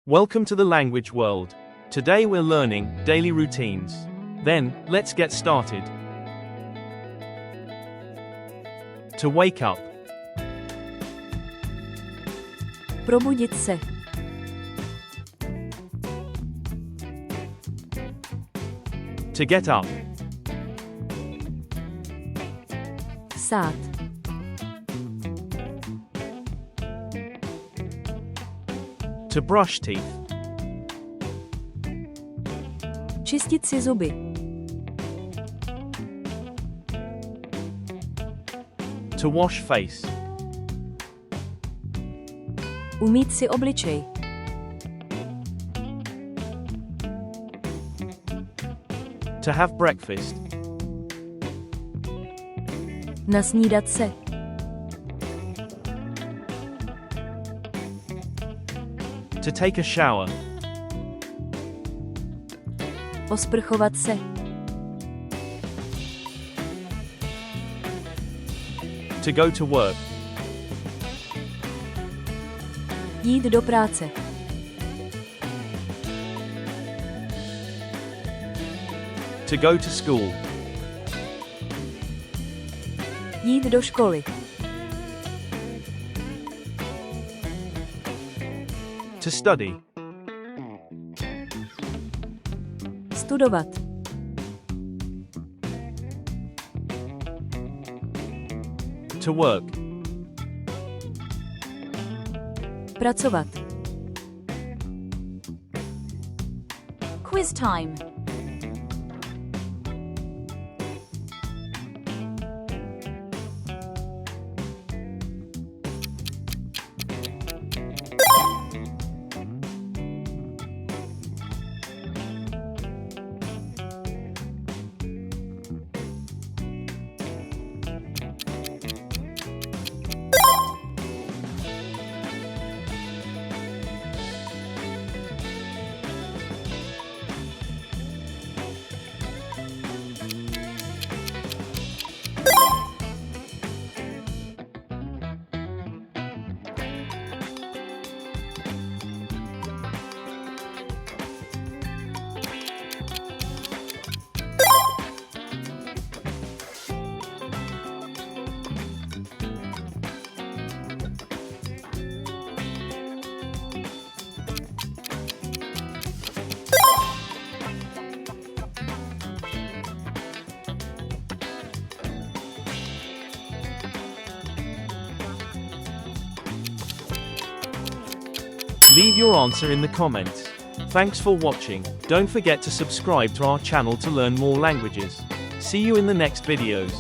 Welcome to the language world. Today we're learning daily routines. Then, let's get started. To wake up. Probudit se. To get up. Vstát. To brush teeth. Čistit si zuby. To wash face. Umýt si obličej. To have breakfast. Nasnídat se. To take a shower. Osprchovat se. To go to work. Jít do práce. To go to school. Jít do školy. To study. Studovat. To work. Pracovat. Quiz time. Leave your answer in the comments. Thanks for watching. Don't forget to subscribe to our channel to learn more languages. See you in the next videos.